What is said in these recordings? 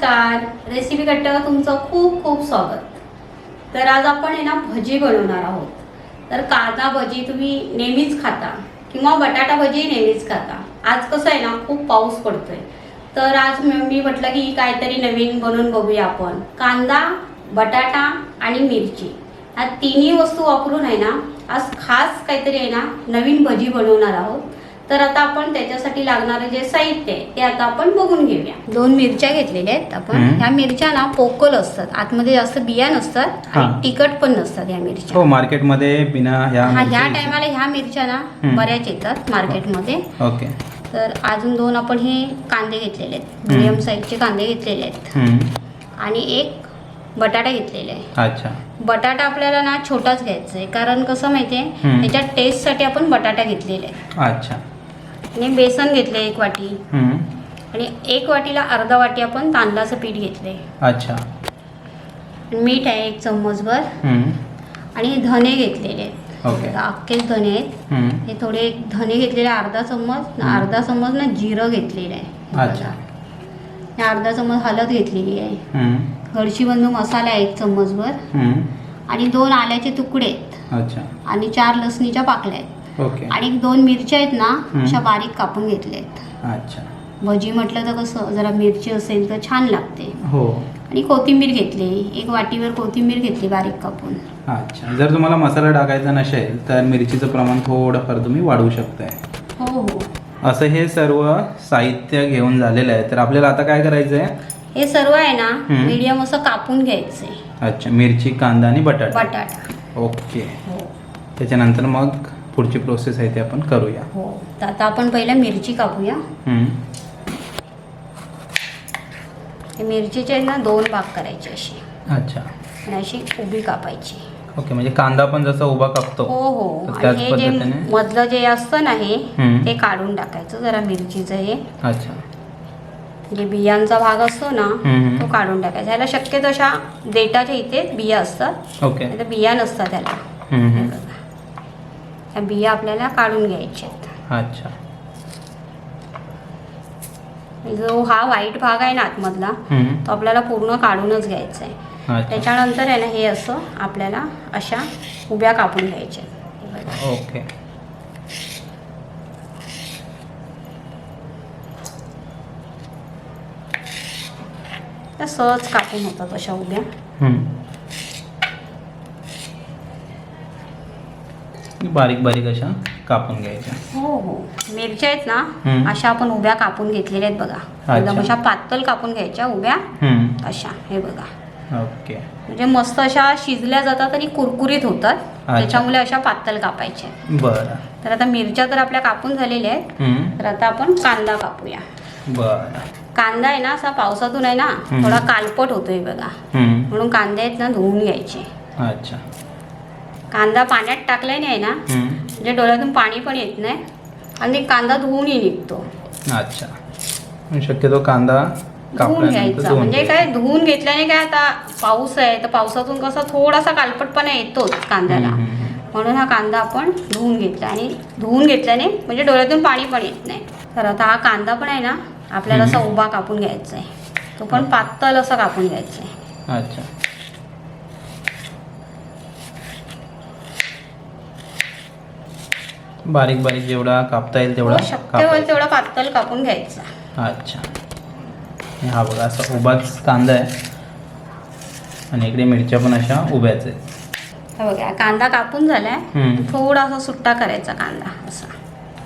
नमस्कार, रेसिपी कट्ट्यावर तुमचं खूप खूप स्वागत. तर आज आपण आहे ना भजी बनवणार आहोत. तर कांदा भजी तुम्ही नेहमीच खाता किंवा बटाटा भजी नेहमीच खाता. आज कसं आहे ना खूप पाऊस पडतोय, तर आज मी म्हटलं की काहीतरी नवीन बनवून बघूया आपण. कांदा, बटाटा आणि मिरची या तिन्ही वस्तू वापरून आहे ना आज खास काहीतरी आहे ना नवीन भजी बनवणार आहोत. तर आता आपण त्याच्यासाठी लागणारे जे साहित्य आहे ते आता आपण बघून घेऊया. 2 मिरच्या घेतलेल्या आहेत आपण. ह्या मिरच्या ना पोकल असतात, आतमध्ये जास्त बिया नसतात आणि तिखट पण नसतात ह्या मिरच्या. हो, मार्केटमध्ये बिना ह्या टायमाला ह्या मिरच्या ना बऱ्याच येतात मार्केटमध्ये. ओके. तर अजून 2 आपण हे कांदे घेतलेले आहेत, मीडियम साईजचे कांदे घेतलेले आहेत आणि एक बटाटा घेतलेला आहे. अच्छा. बटाटा आपल्याला ना छोटाच घ्यायचा आहे, कारण कसं माहितीये त्याच्या टेस्टसाठी आपण बटाटा घेतलेला आहे. अच्छा. आणि बेसन घेतले 1 वाटी आणि 1 वाटीला अर्धा वाटी आपण तांदळाचं पीठ घेतले. अच्छा. मीठ आहे 1 चम्मचभर आणि धने घेतलेले आहेत. ओके. अख्खेच धने आहेत. हे थोडे धने अर्धा चम्मच ना जिरं घेतलेलं आहे. अच्छा. अर्धा चम्मच हळद घेतलेली आहे. गडशीबंधू मसाला 1 चम्मचभर आणि 2 आल्याचे तुकडे आहेत. अच्छा. आणि 4 लसणीच्या पाकळ्या आहेत. ओके. आणि 2 मिरच्या आहेत ना अशा बारीक कापून घेतल्यात. अच्छा. भजी म्हटलं तर कसं जरा मिरची असेल तर छान लागते. हो. आणि कोथिंबीर घेतली 1 वाटीवर कोथिंबीर घेतली बारीक कापून. अच्छा. जर तुम्हाला मसाला टाकायचा नसेल तर मिरचीचं प्रमाण थोडंफार तुम्ही वाढवू शकताय. हो हो. असं हे सर्व साहित्य घेऊन झालेलं आहे. तर आपल्याला आता काय करायचं आहे, हे सर्व आहे ना मीडियम असं कापून घ्यायचंय. अच्छा. मिरची, कांदा आणि बटाटा. ओके. हो. त्याच्यानंतर मग पुढची प्रोसेस आहे ते आपण करूया. हो. तर आता आपण पहिला मिरची कापूया. मिरचीचे आहेत ना 2 भाग करायचे अशी. अच्छा. आणि अशी उभी कापायची. ओके. म्हणजे कांदा पण जसा उभा कापतो. हो हो. तर त्याच आणि हे जे पद्धतीने मधलं जे असतं ना हे काढून टाकायचं जरा मिरचीचं. हे अच्छा. जे बियांचा भाग असतो ना तो काढून टाकायचा. ह्याला शक्यतो अशा देठाच्या इथे बिया असतात. ओके. तर बिया नसतात त्याला. ह्या बिया आपल्याला काढून घ्यायच्यात. अच्छा. जो हा व्हाईट भाग आहे ना आतमधला तो आपल्याला पूर्ण काढूनच घ्यायचा आहे. अच्छा. त्याच्यानंतर आहे ना हे असं आपल्याला अशा उभ्या कापून घ्यायच्या. ओके. त्या सहज कापून होतात अशा उभ्या. बारीक बारीक अशा कापून घ्यायच्या. हो हो. मिरच्या आहेत ना अशा आपण उभ्या कापून घेतलेल्या आहेत बघा. एकदम अशा पातळ कापून घ्यायच्या उभ्या अशा. हे बघा. ओके. म्हणजे मस्त अशा शिजल्या जातात आणि कुरकुरीत होतात. त्याच्यामुळे अशा पातळ कापायच्या. बरं. तर आता मिरच्या तर आपल्या कापून झालेल्या आहेत. तर आता आपण कांदा कापूया. बरं. कांदा आहे ना असा पावसातून आहे ना थोडा कालपट होतोय बघा, म्हणून कांदे आहेत ना धुवून घ्यायचे. अच्छा. कांदा पाण्यात टाकल्याने आहे ना म्हणजे डोळ्यातून पाणी पण येत नाही आणि कांदा धुवूनही निघतो. अच्छा. शक्यतो कांदा धुवून घ्यायचा. म्हणजे काय धुवून घेतल्याने काय, आता पाऊस आहे तर पावसातून कसा थोडासा कालपटपणा येतोच कांद्याला, म्हणून हा कांदा आपण धुवून घेतला. आणि धुवून घेतल्याने म्हणजे डोळ्यातून पाणी पण येत नाही. तर आता हा कांदा पण आहे ना आपल्याला असा उभा कापून घ्यायचा आहे. तो पण पातळ असा कापून घ्यायचा आहे. अच्छा. बारीक बारीक जेवढा कापता येईल तेवढा शक्य होईल तेवढा पातळ कापून घ्यायचा. अच्छा. हा बघा असा उभाच कांदा आहे आणि इकडे मिरच्या पण अशा उभ्याच आहेत. हे बघा कांदा कापून झालाय. थोडासा सुट्टा करायचा कांदा असा.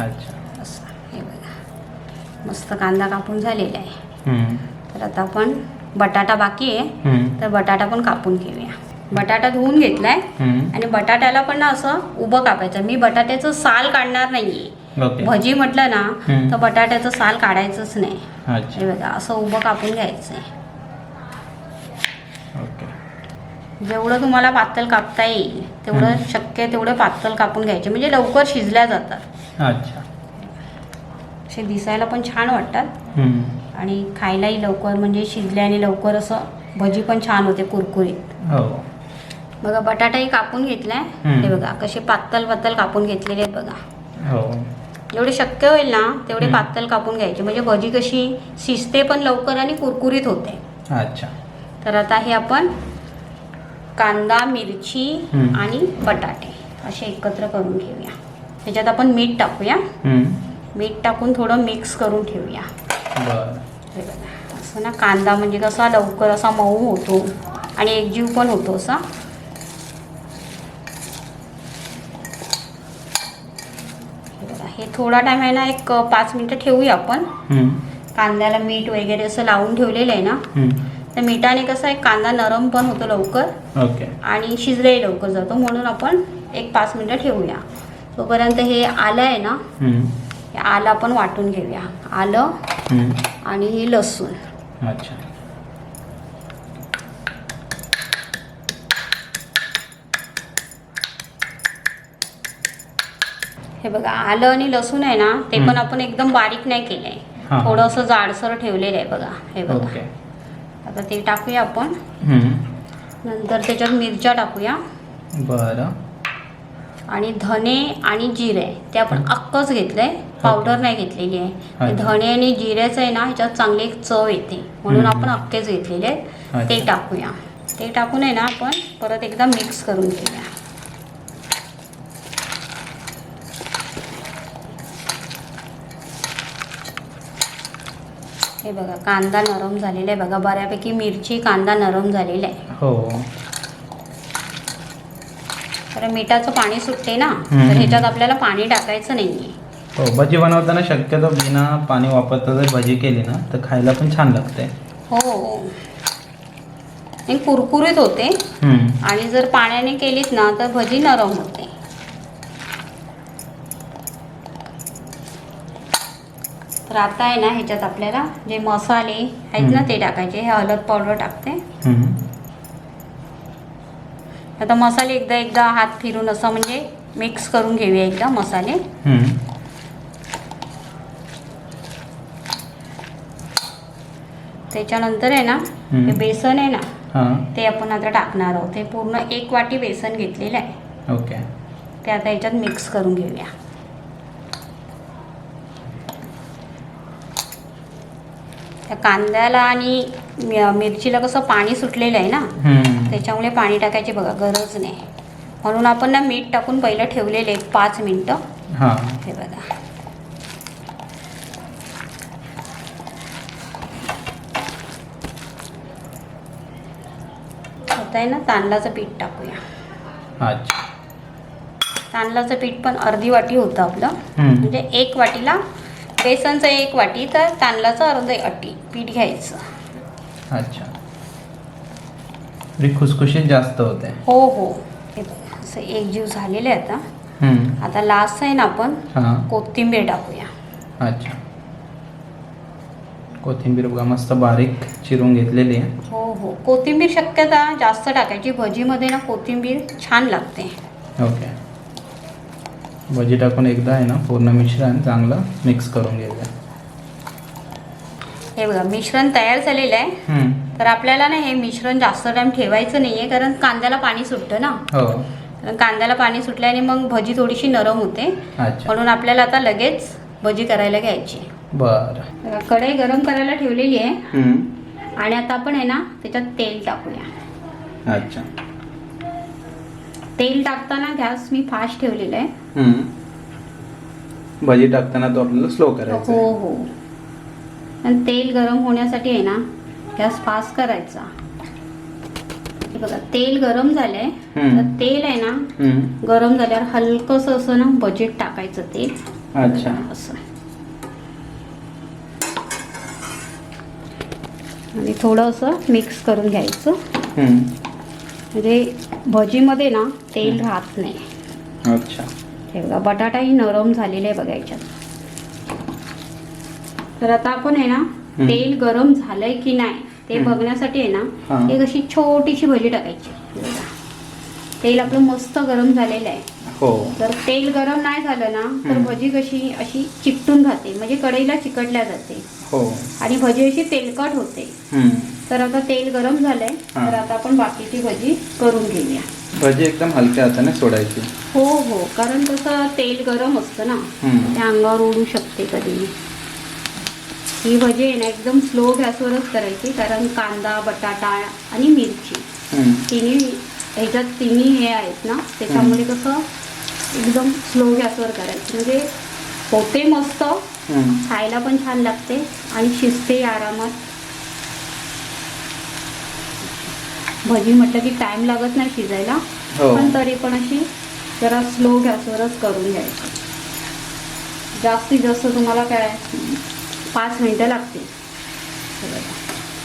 अच्छा. असा. हे बघा मस्त कांदा कापून झालेला आहे. तर आता आपण बटाटा बाकी आहे तर बटाटा पण कापून घेऊया. बटाटा धुवून घेतलाय आणि बटाट्याला पण ना असं उभं कापायचं. मी बटाट्याचं साल काढणार नाहीये. भजी म्हटलं ना तर बटाट्याचं साल काढायचंच नाही. हे बघा असं उभं कापून घ्यायचंय. जेवढं तुम्हाला पातळ कापता येईल तेवढं शक्य तेवढं पातळ कापून घ्यायचे, म्हणजे लवकर शिजल्या जातात. अच्छा. असे दिसायला पण छान वाटतात आणि खायलाही लवकर, म्हणजे शिजल्याने लवकर असं भजी पण छान होते कुरकुरीत. हो. बघा बटाटाही कापून घेतलाय. हे बघा कसे पातळ पातळ कापून घेतलेले आहेत बघा. हो. जेवढे शक्य होईल ना तेवढे पातळ कापून घ्यायचे, म्हणजे भजी कशी शिजते पण लवकर आणि कुरकुरीत होते. अच्छा. तर आता हे आपण कांदा, मिरची आणि बटाटे असे एकत्र करून घेऊया. त्याच्यात आपण मीठ टाकूया. मीठ टाकून थोडं मिक्स करून ठेवूया. बरं. हे बघा, असं ना कांदा म्हणजे कसा लवकर असा मऊ होतो आणि एकजीव पण होतो असा. हे थोडा टाइम आहे ना, एक 5 मिनिटं ठेवूया आपण. कांद्याला मीठ वगैरे असं लावून ठेवलेलं आहे ना, तर मिठाने कसं आहे कांदा नरम पण होतो लवकर. ओके. आणि शिजलेही लवकर जातो, म्हणून आपण एक 5 मिनिटं ठेवूया. तोपर्यंत हे आलं आहे ना, हे आलं आपण वाटून घेऊया. आलं आणि हे लसूण. अच्छा. हे बघा, आलं आणि लसूण आहे ना, ते पण आपण एकदम बारीक नाही केलंय, थोडंसं जाडसर ठेवलेलं आहे बघा. हे बघा. ओके. आता ते टाकूया आपण. नंतर त्याच्यात मिरच्या टाकूया. बरं. आणि धने आणि जिरे ते आपण अख्खच घेतलंय, पावडर नाही घेतलेली आहे. धने आणि जिऱ्याचं आहे ना, ह्याच्यात चांगली एक चव येते, म्हणून आपण अख्खेच घेतलेले आहेत. ते टाकूया. ते टाकून आहे ना, आपण परत एकदा मिक्स करून घेऊया. हे बघा, कांदा नरम झालेला आहे बघा, बऱ्यापैकी मिरची कांदा नरम झालेला आहे. हो. तर मिठाचं पाणी सुटते ना, तर ह्याच्यात आपल्याला पाणी टाकायचं नाहीये. हो, भजी बनवताना शक्यतो बिना पाणी वापरता जर भजी केली ना, तर खायला पण छान लागते. हो, आणि कुरकुरीत होते. आणि जर पाण्याने केलीत ना, तर भजी नरम होते. तर आता आहे ना, ह्याच्यात आपल्याला जे मसाले आहेत ना ते टाकायचे. हे हळद पावडर टाकते. आता मसाले एकदा हात फिरून असं म्हणजे मिक्स करून घेऊया एकदा मसाले. त्याच्यानंतर आहे ना, हे बेसन आहे ना, ते आपण आता टाकणार आहोत. ते पूर्ण 1 वाटी बेसन घेतलेलं आहे. ओके. ते आता याच्यात मिक्स करून घेऊया. त्या कांद्याला आणि मिरचीला कसं पाणी सुटलेलं आहे ना, त्याच्यामुळे पाणी टाकायची बघा गरज नाही, म्हणून आपण ना मीठ टाकून पहिलं ठेवलेले 5 मिनिटं. हे बघा. आता आहे ना, तांदळाचं पीठ टाकूया. अच्छा. तांदळाचं पीठ पण अर्धी वाटी होतं आपलं, म्हणजे 1 वाटीला बेसनचं 1 वाटी, तर तांदळाचं अर्धी वाटी पीठ घ्यायचं. अच्छा. खुसखुशीत जास्त होते. हो हो. असं एकजीव झालेलं आहे आता. आता लास्ट आहे ना, आपण कोथिंबीर टाकूया. अच्छा. कोथिंबीर बघा मस्त बारीक चिरून घेतलेली आहे. हो हो, कोथिंबीर शक्यता जास्त टाकायची भजीमध्ये ना, कोथिंबीर छान लागते. ओके. भजी टाकून एकदा आहे ना पूर्ण मिश्रण चांगलं मिक्स करून घेऊया. हे बघा, मिश्रण तयार झालेलं आहे. तर आपल्याला ना हे मिश्रण जास्त टाइम ठेवायचं नाहीये, कारण कांद्याला पाणी सुटतं ना. हो. कारण कांद्याला पाणी सुटल्याने मग भजी थोडीशी नरम होते. म्हणून आपल्याला आता लगेच भजी करायला घ्यायची. बरं. कढई गरम करायला ठेवलेली आहे. आणि आता आपण आहे ना, त्याच्यात तेल टाकूया. अच्छा. तेल टाकताना गॅस मी फास्ट ठेवलेला आहे. भजी टाकताना तो आपल्याला स्लो करायचा. हो हो. आणि तेल गरम होण्यासाठी आहे ना, गॅस फास्ट करायचा. बघा, तेल गरम झालंय. तर तेल आहे ना, गरम झाल्यावर हलकंसं असं ना भजीत टाकायचं तेल. अच्छा. असं. आणि थोडं असं मिक्स करून घ्यायचं, म्हणजे भजीमध्ये ना तेल राहत नाही. अच्छा. हे बघा, बटाटाही नरम झालेला आहे बघा याच्यात. तर आता आपण आहे ना, तेल गरम झालंय की नाही ते बघण्यासाठी आहे ना, एक अशी छोटीशी भजी टाकायची. तेल आपलं मस्त गरम झालेलं आहे. हो. जर तेल गरम नाही झालं ना, तर भजी कशी अशी चिकटून जाते, म्हणजे कढईला चिकटल्या जाते. हो. आणि भजी अशी तेलकट होते. तर आता तेल गरम झालंय, तर आता आपण बाकीची भजी करून घेऊया. भजी एकदम हलक्या हाताने सोडायची. हो हो, कारण तसं तेल गरम असतं ना, त्या अंगावर उडू शकते कधी. ही भजी आहे ना एकदम स्लो गॅसवरच करायची, कारण कांदा, बटाटा आणि मिरची तिन्ही हे आहेत ना, त्याच्यामुळे कसं एकदम स्लो गॅसवर करायचं, म्हणजे होते मस्त, खायला पण छान लागते आणि शिजते आरामात. भजी म्हटलं की टाइम लागत नाही शिजायला, पण तरी पण अशी जरा स्लो गॅसवरच करून घ्यायची. जास्तीत जास्त तुम्हाला काय 5 मिनिटं लागतील.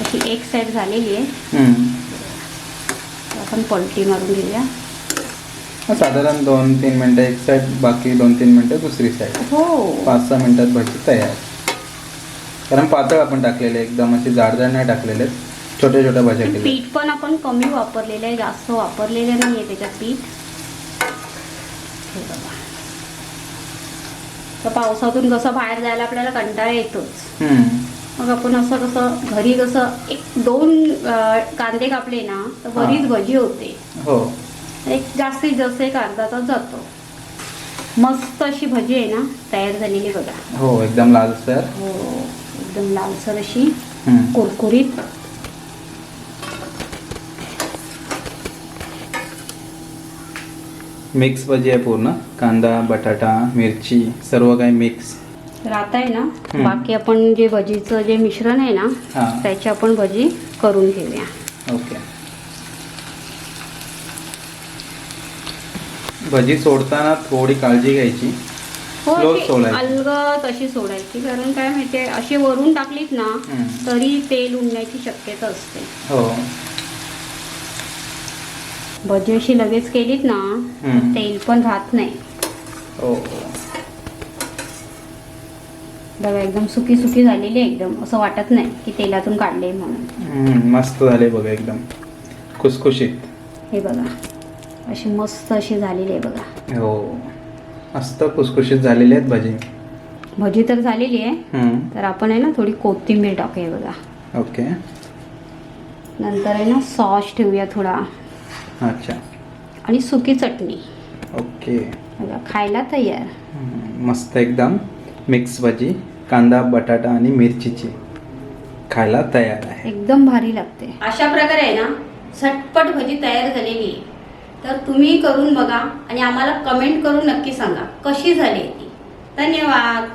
अशी एक साईड झालेली आहे, आपण पलटी मारून घेऊया. साधारण 2-3 मिनिटं एक साईड, बाकी 2-3 मिनिटं दुसरी साईड. हो, 5-6 मिनिटात भजी तयार. कारण पातळ आपण टाकलेले, एकदम अशी जाडजाड नाही टाकलेले, छोट्या छोट्या भाज्या केल्या. पीठ पण आपण कमी वापरलेलं आहे, जास्त वापरलेलं नाही आहे त्याच्यात पीठ. तर पावसातून कसं बाहेर जायला आपल्याला कंटाळा येतोच, मग आपण असं कसं घरी कसं 1-2 कांदे कापले ना तर बरीच भजी होते. हो, एक जास्तीत जास्त एक अर्धा तास जातो. मस्त अशी भजी आहे ना तयार झालेली बघा. हो, एकदम लालसर. हो, एकदम लालसर अशी कुरकुरीत. मिक्स भजी आहे पूर्ण, कांदा, बटाटा, मिरची सर्व काही मिक्स. तर आता आहे ना बाकी आपण जे भजीचं जे मिश्रण आहे ना त्याची आपण भजी करून घेऊया. ओके. भजी सोडताना थोडी काळजी घ्यायची, हो, स्लो सोडायची. अलगद अशी सोडायची, कारण काय माहितीये अशी वरून टाकलीत ना तरी तेल उडण्याची शक्यता असते. हो, भजी अशी लगेच केलीत ना तेल पण राहत नाही. हो, बघा एकदम सुकी सुकी झालेली, एकदम असं वाटत नाही की तेलातून काढले म्हणून. मस्त झाले बघा, एकदम खुसखुशीत. हे बघा अशी मस्त अशी झालेली आहे बघा. हो, मस्त खुसखुशीत झालेली आहेत भजी. भजी तर झालेली आहे. तर आपण आहे ना थोडी कोथिंबीर टाकूया बघा. ओके. नंतर आहे ना सॉस ठेवूया थोडा. अच्छा. आणि सुकी चटणी. ओके. बघा खायला तयार. मस्त एकदम मिक्स भजी, कांदा, बटाटा आणि मिरचीची खायला तयार आहे. एकदम भारी लागते. अशा प्रकारे आहे ना झटपट भजी तयार झालेली आहे. तर तुम्ही करून बघा आणि आम्हाला कमेंट करून नक्की सांगा कशी झाली ती. धन्यवाद.